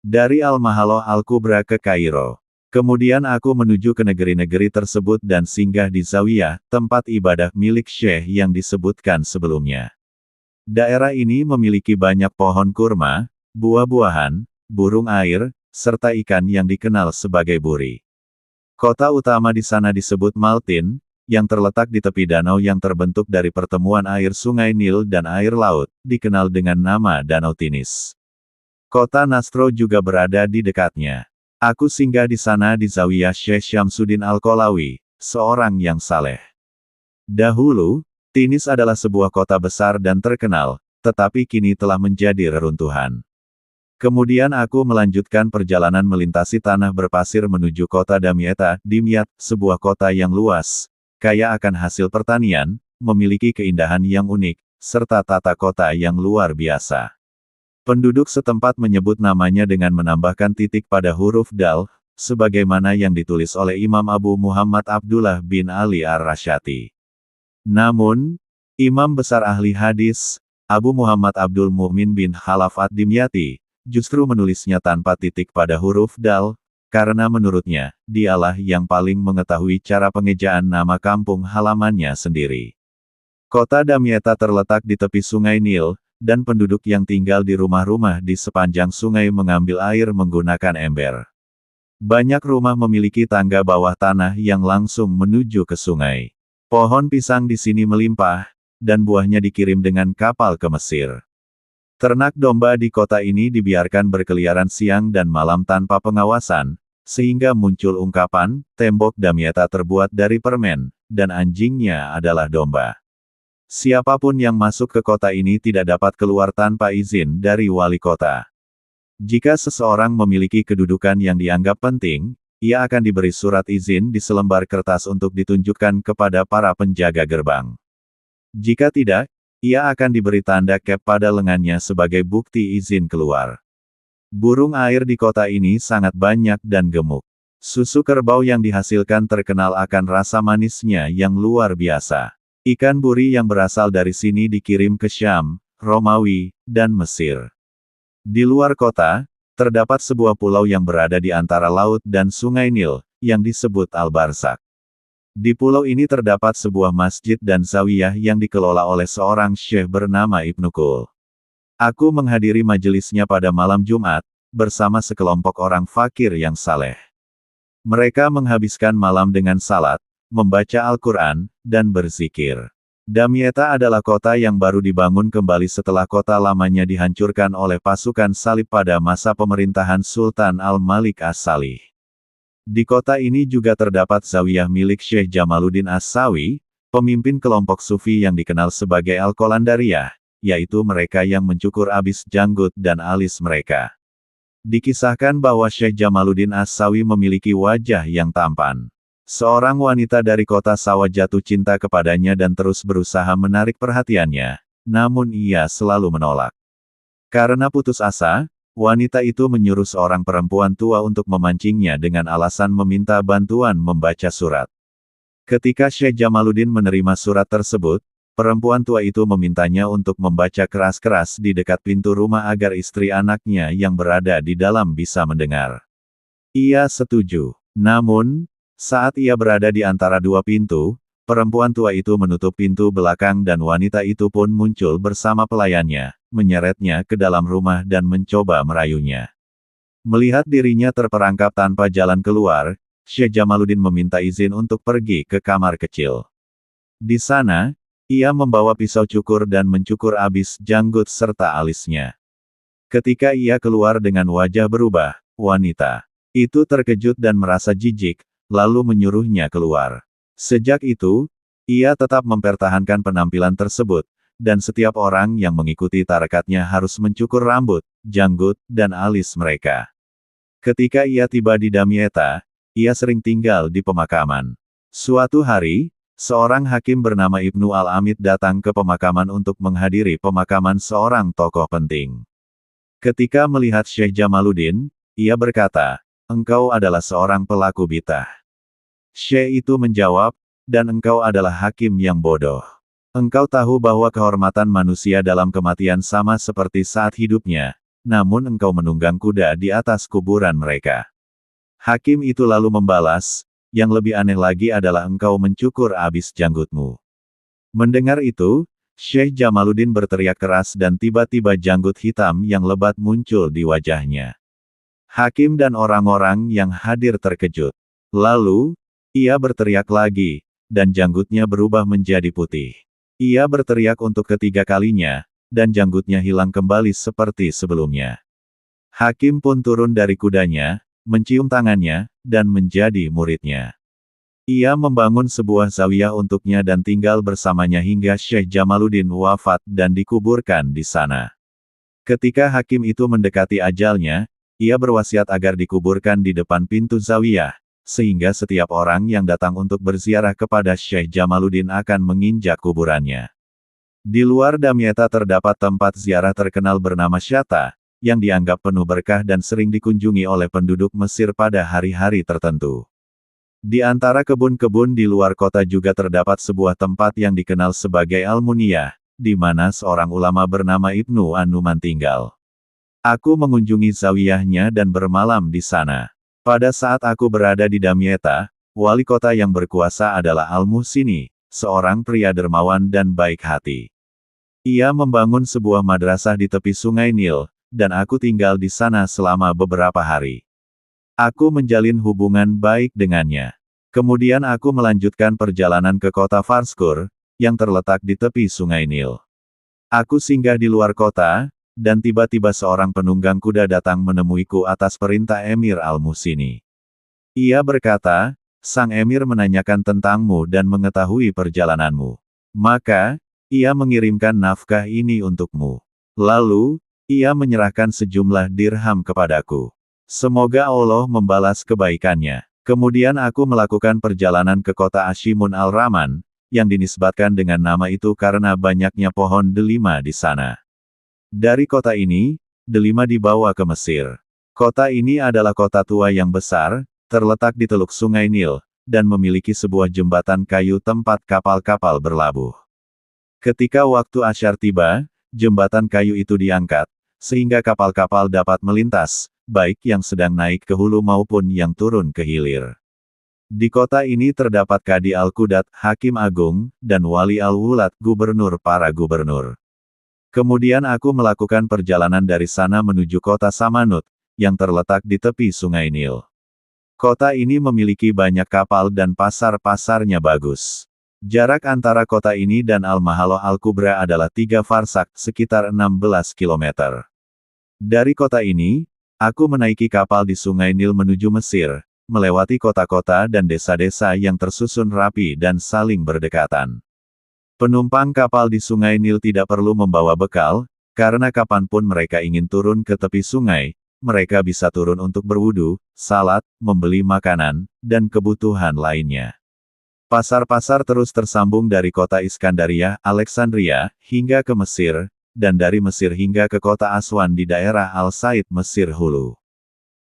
Dari Al-Mahalo Al-Kubra ke Kairo. Kemudian aku menuju ke negeri-negeri tersebut dan singgah di Zawiyah, tempat ibadah milik Syekh yang disebutkan sebelumnya. Daerah ini memiliki banyak pohon kurma, buah-buahan, burung air, serta ikan yang dikenal sebagai buri. Kota utama di sana disebut Maltin, yang terletak di tepi danau yang terbentuk dari pertemuan air Sungai Nil dan air laut, dikenal dengan nama Danau Tinis. Kota Nasro juga berada di dekatnya. Aku singgah di sana di Zawiyah Syekh Syamsuddin Al-Qolawi, seorang yang saleh. Dahulu, Tinis adalah sebuah kota besar dan terkenal, tetapi kini telah menjadi reruntuhan. Kemudian aku melanjutkan perjalanan melintasi tanah berpasir menuju kota Damietta, Dimyat, sebuah kota yang luas, kaya akan hasil pertanian, memiliki keindahan yang unik, serta tata kota yang luar biasa. Penduduk setempat menyebut namanya dengan menambahkan titik pada huruf dal, sebagaimana yang ditulis oleh Imam Abu Muhammad Abdullah bin Ali Ar-Rasyati. Namun, Imam besar ahli hadis, Abu Muhammad Abdul Mu'min bin Khalaf ad-Dimyati, justru menulisnya tanpa titik pada huruf dal, karena menurutnya, dialah yang paling mengetahui cara pengejaan nama kampung halamannya sendiri. Kota Damietta terletak di tepi Sungai Nil, dan penduduk yang tinggal di rumah-rumah di sepanjang sungai mengambil air menggunakan ember. Banyak rumah memiliki tangga bawah tanah yang langsung menuju ke sungai. Pohon pisang di sini melimpah, dan buahnya dikirim dengan kapal ke Mesir. Ternak domba di kota ini dibiarkan berkeliaran siang dan malam tanpa pengawasan, sehingga muncul ungkapan, tembok Damietta terbuat dari permen, dan anjingnya adalah domba. Siapapun yang masuk ke kota ini tidak dapat keluar tanpa izin dari wali kota. Jika seseorang memiliki kedudukan yang dianggap penting, ia akan diberi surat izin di selembar kertas untuk ditunjukkan kepada para penjaga gerbang. Jika tidak, ia akan diberi tanda cap pada lengannya sebagai bukti izin keluar. Burung air di kota ini sangat banyak dan gemuk. Susu kerbau yang dihasilkan terkenal akan rasa manisnya yang luar biasa. Ikan buri yang berasal dari sini dikirim ke Syam, Romawi, dan Mesir. Di luar kota, terdapat sebuah pulau yang berada di antara laut dan Sungai Nil, yang disebut Al-Barzak. Di pulau ini terdapat sebuah masjid dan zawiyah yang dikelola oleh seorang syekh bernama Ibnu Qul. Aku menghadiri majelisnya pada malam Jumat, bersama sekelompok orang fakir yang saleh. Mereka menghabiskan malam dengan salat, membaca Al-Quran, dan berzikir. Damietta adalah kota yang baru dibangun kembali setelah kota lamanya dihancurkan oleh pasukan salib pada masa pemerintahan Sultan Al-Malik As-Salih. Di kota ini juga terdapat zawiyah milik Syekh Jamaluddin As-Sawi, pemimpin kelompok sufi yang dikenal sebagai Al-Qalandariyah, yaitu mereka yang mencukur abis janggut dan alis mereka. Dikisahkan bahwa Syekh Jamaluddin As-Sawi memiliki wajah yang tampan. Seorang wanita dari kota Sawa jatuh cinta kepadanya dan terus berusaha menarik perhatiannya, namun ia selalu menolak. Karena putus asa, wanita itu menyuruh seorang perempuan tua untuk memancingnya dengan alasan meminta bantuan membaca surat. Ketika Syekh Jamaluddin menerima surat tersebut, perempuan tua itu memintanya untuk membaca keras-keras di dekat pintu rumah agar istri anaknya yang berada di dalam bisa mendengar. Ia setuju. Namun, saat ia berada di antara dua pintu, perempuan tua itu menutup pintu belakang dan wanita itu pun muncul bersama pelayannya, menyeretnya ke dalam rumah dan mencoba merayunya. Melihat dirinya terperangkap tanpa jalan keluar, Syekh Jamaluddin meminta izin untuk pergi ke kamar kecil. Di sana, ia membawa pisau cukur dan mencukur abis janggut serta alisnya. Ketika ia keluar dengan wajah berubah, wanita itu terkejut dan merasa jijik, lalu menyuruhnya keluar. Sejak itu, ia tetap mempertahankan penampilan tersebut, dan setiap orang yang mengikuti tarekatnya harus mencukur rambut, janggut, dan alis mereka. Ketika ia tiba di Damietta, ia sering tinggal di pemakaman. Suatu hari, seorang hakim bernama Ibnu Al-Amid datang ke pemakaman untuk menghadiri pemakaman seorang tokoh penting. Ketika melihat Syekh Jamaluddin, ia berkata, "Engkau adalah seorang pelaku bid'ah." Syekh itu menjawab, "Dan engkau adalah hakim yang bodoh. Engkau tahu bahwa kehormatan manusia dalam kematian sama seperti saat hidupnya, namun engkau menunggang kuda di atas kuburan mereka. Hakim itu lalu membalas, yang lebih aneh lagi adalah engkau mencukur abis janggutmu. Mendengar itu, Syekh Jamaluddin berteriak keras dan tiba-tiba janggut hitam yang lebat muncul di wajahnya. Hakim dan orang-orang yang hadir terkejut. Lalu, ia berteriak lagi, dan janggutnya berubah menjadi putih. Ia berteriak untuk ketiga kalinya, dan janggutnya hilang kembali seperti sebelumnya. Hakim pun turun dari kudanya, mencium tangannya, dan menjadi muridnya. Ia membangun sebuah zawiyah untuknya dan tinggal bersamanya hingga Syekh Jamaluddin wafat dan dikuburkan di sana. Ketika hakim itu mendekati ajalnya, ia berwasiat agar dikuburkan di depan pintu zawiyah, sehingga setiap orang yang datang untuk berziarah kepada Syekh Jamaluddin akan menginjak kuburannya. Di luar Damietta terdapat tempat ziarah terkenal bernama Shatta, yang dianggap penuh berkah dan sering dikunjungi oleh penduduk Mesir pada hari-hari tertentu. Di antara kebun-kebun di luar kota juga terdapat sebuah tempat yang dikenal sebagai Almuniyah, di mana seorang ulama bernama Ibnu An-Numan tinggal. Aku mengunjungi zawiyahnya dan bermalam di sana. Pada saat aku berada di Damietta, wali kota yang berkuasa adalah Al-Muhsini, seorang pria dermawan dan baik hati. Ia membangun sebuah madrasah di tepi sungai Nil, dan aku tinggal di sana selama beberapa hari. Aku menjalin hubungan baik dengannya. Kemudian aku melanjutkan perjalanan ke kota Farskur, yang terletak di tepi sungai Nil. Aku singgah di luar kota, dan tiba-tiba seorang penunggang kuda datang menemuiku atas perintah Emir Al-Muhsini. Ia berkata, "Sang Emir menanyakan tentangmu dan mengetahui perjalananmu. Maka, ia mengirimkan nafkah ini untukmu." Lalu, ia menyerahkan sejumlah dirham kepadaku. Semoga Allah membalas kebaikannya. Kemudian aku melakukan perjalanan ke kota Ashimun Al-Rahman, yang dinisbatkan dengan nama itu karena banyaknya pohon delima di sana. Dari kota ini, delima dibawa ke Mesir. Kota ini adalah kota tua yang besar, terletak di teluk sungai Nil, dan memiliki sebuah jembatan kayu tempat kapal-kapal berlabuh. Ketika waktu Asyar tiba, jembatan kayu itu diangkat, sehingga kapal-kapal dapat melintas, baik yang sedang naik ke hulu maupun yang turun ke hilir. Di kota ini terdapat Kadi Al-Qudat, Hakim Agung, dan Wali Al-Wulat, Gubernur para gubernur. Kemudian aku melakukan perjalanan dari sana menuju kota Samanut, yang terletak di tepi sungai Nil. Kota ini memiliki banyak kapal dan pasar-pasarnya bagus. Jarak antara kota ini dan Al-Mahalo Al-Kubra adalah 3 farsak, sekitar 16 km. Dari kota ini, aku menaiki kapal di sungai Nil menuju Mesir, melewati kota-kota dan desa-desa yang tersusun rapi dan saling berdekatan. Penumpang kapal di sungai Nil tidak perlu membawa bekal, karena kapanpun mereka ingin turun ke tepi sungai, mereka bisa turun untuk berwudu, salat, membeli makanan, dan kebutuhan lainnya. Pasar-pasar terus tersambung dari kota Iskandaria, Alexandria, hingga ke Mesir, dan dari Mesir hingga ke kota Aswan di daerah Al-Said, Mesir Hulu.